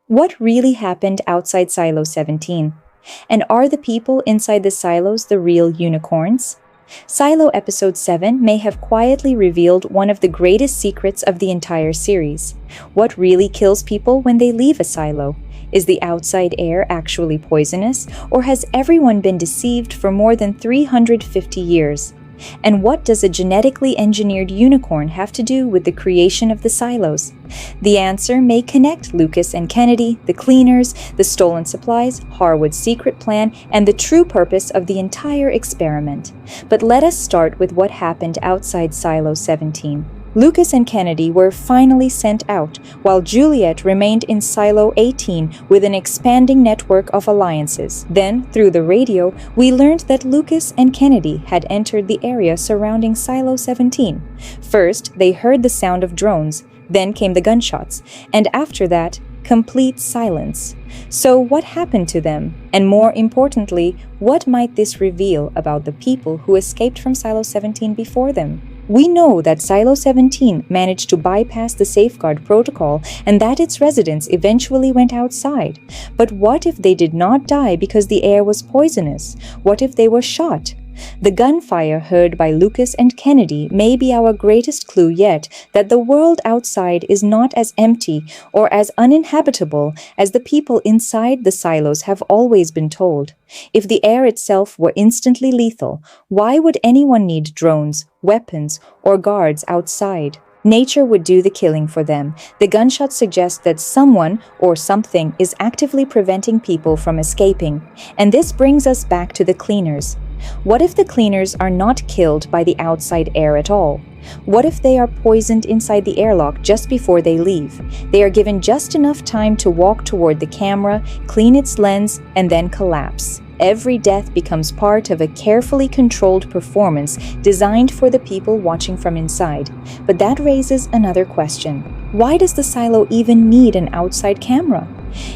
What really happened outside Silo 17? And are the people inside the silos the real unicorns? Silo Episode 7 may have quietly revealed one of the greatest secrets of the entire series. What really kills people when they leave a silo? Is the outside air actually poisonous, or has everyone been deceived for more than 350 years? And what does a genetically engineered unicorn have to do with the creation of the silos? The answer may connect Lucas and Kennedy, the cleaners, the stolen supplies, Harwood's secret plan, and the true purpose of the entire experiment. But let us start with what happened outside Silo 17. Lucas and Kennedy were finally sent out, while Juliette remained in Silo 18 with an expanding network of alliances. Then, through the radio, we learned that Lucas and Kennedy had entered the area surrounding Silo 17. First, they heard the sound of drones, then came the gunshots, and after that, complete silence. So what happened to them? And more importantly, what might this reveal about the people who escaped from Silo 17 before them? We know that Silo 17 managed to bypass the safeguard protocol and that its residents eventually went outside. But what if they did not die because the air was poisonous? What if they were shot? The gunfire heard by Lucas and Kennedy may be our greatest clue yet that the world outside is not as empty or as uninhabitable as the people inside the silos have always been told. If the air itself were instantly lethal, why would anyone need drones, weapons, or guards outside? Nature would do the killing for them. The gunshots suggest that someone or something is actively preventing people from escaping. And this brings us back to the cleaners. What if the cleaners are not killed by the outside air at all? What if they are poisoned inside the airlock just before they leave? They are given just enough time to walk toward the camera, clean its lens, and then collapse. Every death becomes part of a carefully controlled performance designed for the people watching from inside. But that raises another question. Why does the silo even need an outside camera?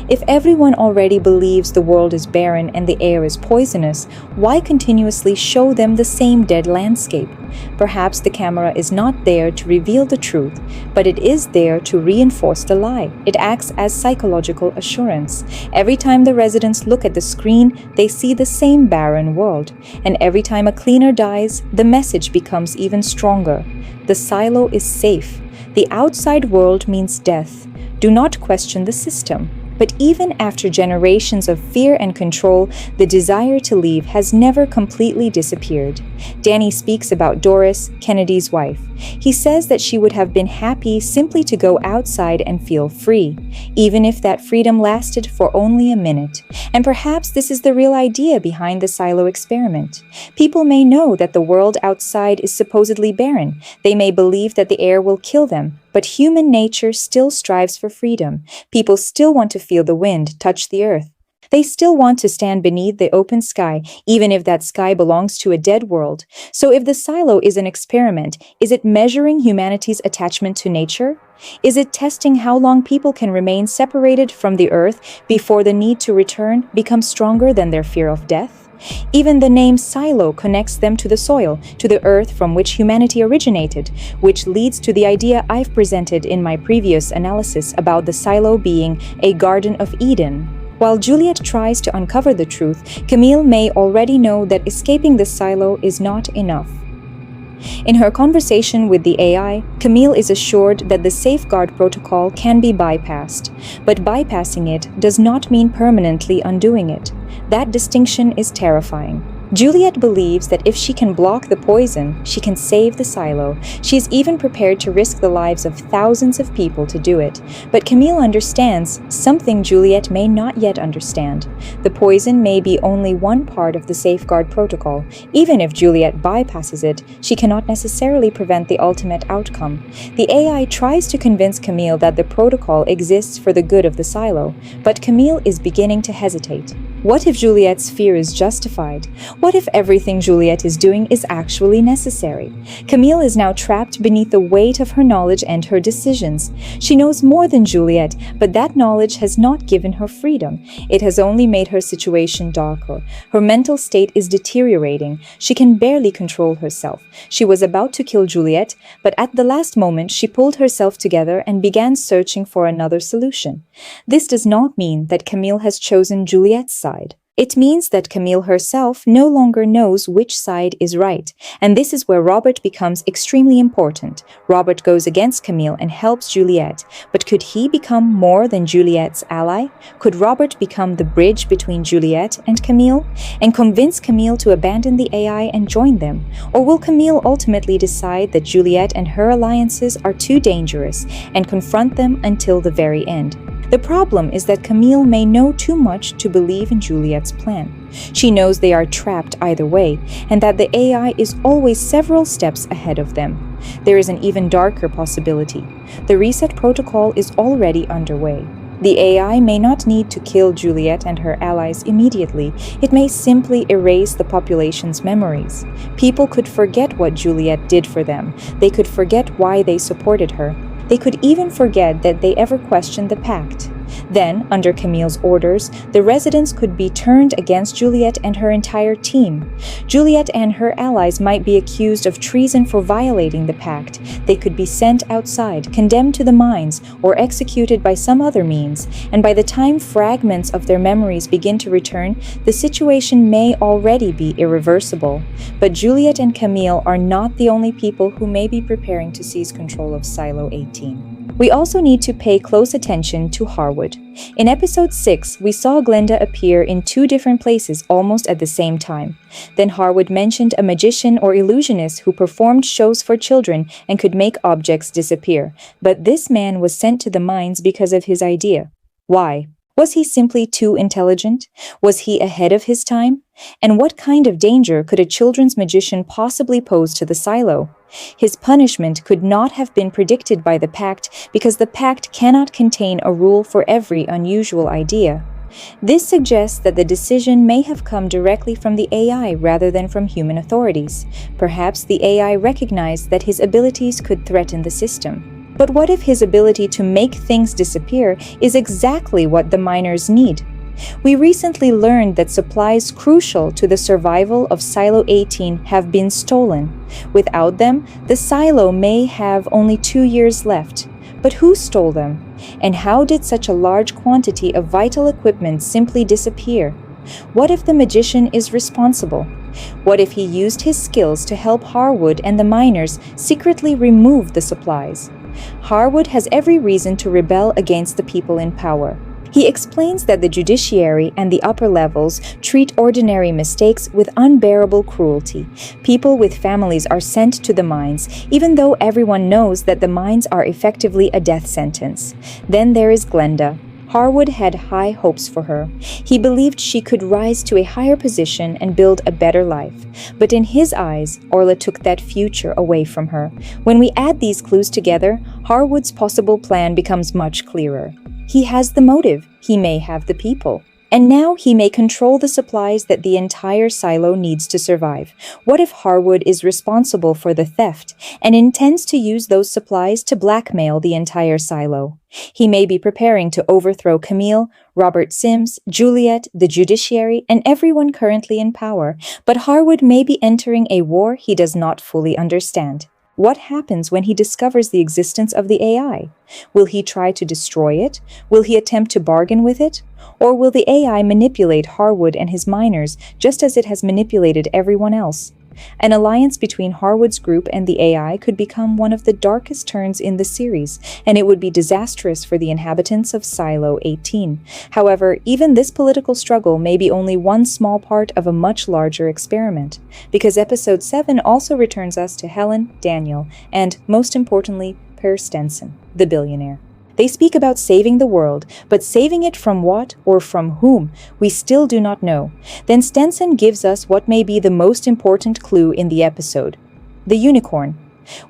If everyone already believes the world is barren and the air is poisonous, why continuously show them the same dead landscape? Perhaps the camera is not there to reveal the truth, but it is there to reinforce the lie. It acts as psychological assurance. Every time the residents look at the screen, they see the same barren world. And every time a cleaner dies, the message becomes even stronger. The silo is safe. The outside world means death. Do not question the system. But even after generations of fear and control, the desire to leave has never completely disappeared. Danny speaks about Doris, Kennedy's wife. He says that she would have been happy simply to go outside and feel free, even if that freedom lasted for only a minute. And perhaps this is the real idea behind the silo experiment. People may know that the world outside is supposedly barren. They may believe that the air will kill them. But human nature still strives for freedom. People still want to feel the wind touch the earth. They still want to stand beneath the open sky, even if that sky belongs to a dead world. So if the silo is an experiment, is it measuring humanity's attachment to nature? Is it testing how long people can remain separated from the earth before the need to return becomes stronger than their fear of death? Even the name silo connects them to the soil, to the earth from which humanity originated, which leads to the idea I've presented in my previous analysis about the silo being a Garden of Eden. While Juliette tries to uncover the truth, Camille may already know that escaping the silo is not enough. In her conversation with the AI, Camille is assured that the safeguard protocol can be bypassed, but bypassing it does not mean permanently undoing it. That distinction is terrifying. Juliette believes that if she can block the poison, she can save the silo. She is even prepared to risk the lives of thousands of people to do it. But Camille understands something Juliette may not yet understand. The poison may be only one part of the safeguard protocol. Even if Juliette bypasses it, she cannot necessarily prevent the ultimate outcome. The AI tries to convince Camille that the protocol exists for the good of the silo, but Camille is beginning to hesitate. What if Juliette's fear is justified? What if everything Juliette is doing is actually necessary? Camille is now trapped beneath the weight of her knowledge and her decisions. She knows more than Juliette, but that knowledge has not given her freedom. It has only made her situation darker. Her mental state is deteriorating. She can barely control herself. She was about to kill Juliette, but at the last moment she pulled herself together and began searching for another solution. This does not mean that Camille has chosen Juliette's side. It means that Camille herself no longer knows which side is right, and this is where Robert becomes extremely important. Robert goes against Camille and helps Juliette, but could he become more than Juliette's ally? Could Robert become the bridge between Juliette and Camille, and convince Camille to abandon the AI and join them? Or will Camille ultimately decide that Juliette and her alliances are too dangerous and confront them until the very end? The problem is that Camille may know too much to believe in Juliette's plan. She knows they are trapped either way, and that the AI is always several steps ahead of them. There is an even darker possibility. The reset protocol is already underway. The AI may not need to kill Juliette and her allies immediately. It may simply erase the population's memories. People could forget what Juliette did for them. They could forget why they supported her. They could even forget that they ever questioned the pact. Then, under Camille's orders, the residents could be turned against Juliette and her entire team. Juliette and her allies might be accused of treason for violating the pact. They could be sent outside, condemned to the mines, or executed by some other means. And by the time fragments of their memories begin to return, the situation may already be irreversible. But Juliette and Camille are not the only people who may be preparing to seize control of Silo 18. We also need to pay close attention to Harwood. In episode 6, we saw Glenda appear in 2 different places almost at the same time. Then Harwood mentioned a magician or illusionist who performed shows for children and could make objects disappear. But this man was sent to the mines because of his idea. Why? Was he simply too intelligent? Was he ahead of his time? And what kind of danger could a children's magician possibly pose to the silo? His punishment could not have been predicted by the pact because the pact cannot contain a rule for every unusual idea. This suggests that the decision may have come directly from the AI rather than from human authorities. Perhaps the AI recognized that his abilities could threaten the system. But what if his ability to make things disappear is exactly what the miners need? We recently learned that supplies crucial to the survival of Silo 18 have been stolen. Without them, the silo may have only 2 years left. But who stole them? And how did such a large quantity of vital equipment simply disappear? What if the magician is responsible? What if he used his skills to help Harwood and the miners secretly remove the supplies? Harwood has every reason to rebel against the people in power. He explains that the judiciary and the upper levels treat ordinary mistakes with unbearable cruelty. People with families are sent to the mines, even though everyone knows that the mines are effectively a death sentence. Then there is Glenda. Harwood had high hopes for her. He believed she could rise to a higher position and build a better life. But in his eyes, Orla took that future away from her. When we add these clues together, Harwood's possible plan becomes much clearer. He has the motive. He may have the people. And now he may control the supplies that the entire silo needs to survive. What if Harwood is responsible for the theft and intends to use those supplies to blackmail the entire silo? He may be preparing to overthrow Camille, Robert Sims, Juliette, the judiciary, and everyone currently in power, but Harwood may be entering a war he does not fully understand. What happens when he discovers the existence of the AI? Will he try to destroy it? Will he attempt to bargain with it? Or will the AI manipulate Harwood and his miners just as it has manipulated everyone else? An alliance between Harwood's group and the AI could become one of the darkest turns in the series, and it would be disastrous for the inhabitants of Silo 18. However, even this political struggle may be only one small part of a much larger experiment, because Episode 7 also returns us to Helen, Daniel, and, most importantly, Per Stenson, the billionaire. They speak about saving the world, but saving it from what or from whom, we still do not know. Then Stenson gives us what may be the most important clue in the episode: the unicorn.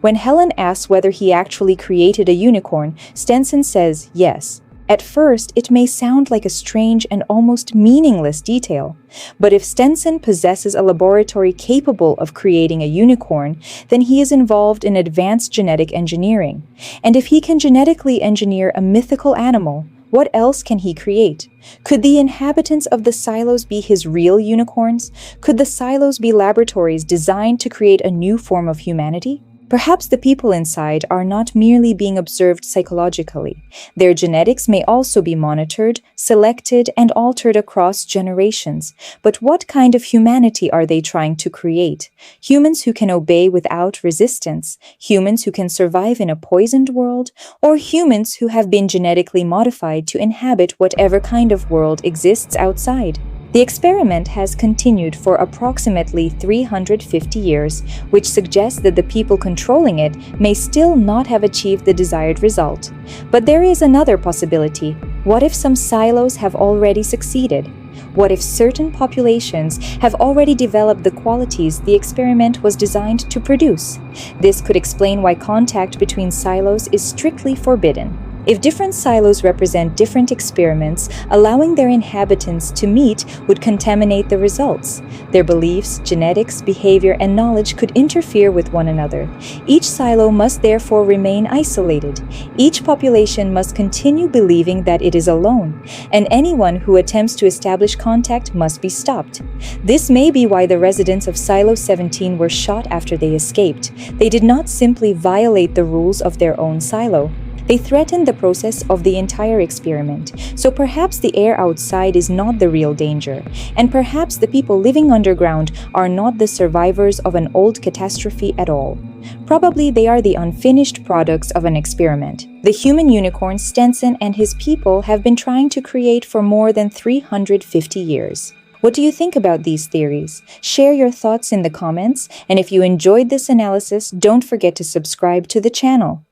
When Helen asks whether he actually created a unicorn, Stenson says yes. At first, it may sound like a strange and almost meaningless detail, but if Stenson possesses a laboratory capable of creating a unicorn, then he is involved in advanced genetic engineering. And if he can genetically engineer a mythical animal, what else can he create? Could the inhabitants of the silos be his real unicorns? Could the silos be laboratories designed to create a new form of humanity? Perhaps the people inside are not merely being observed psychologically. Their genetics may also be monitored, selected, and altered across generations. But what kind of humanity are they trying to create? Humans who can obey without resistance? Humans who can survive in a poisoned world? Or humans who have been genetically modified to inhabit whatever kind of world exists outside? The experiment has continued for approximately 350 years, which suggests that the people controlling it may still not have achieved the desired result. But there is another possibility. What if some silos have already succeeded? What if certain populations have already developed the qualities the experiment was designed to produce? This could explain why contact between silos is strictly forbidden. If different silos represent different experiments, allowing their inhabitants to meet would contaminate the results. Their beliefs, genetics, behavior, and knowledge could interfere with one another. Each silo must therefore remain isolated. Each population must continue believing that it is alone, and anyone who attempts to establish contact must be stopped. This may be why the residents of Silo 17 were shot after they escaped. They did not simply violate the rules of their own silo. They threatened the process of the entire experiment, so perhaps the air outside is not the real danger, and perhaps the people living underground are not the survivors of an old catastrophe at all. Probably they are the unfinished products of an experiment. The human unicorn Stenson and his people have been trying to create for more than 350 years. What do you think about these theories? Share your thoughts in the comments, and if you enjoyed this analysis, don't forget to subscribe to the channel.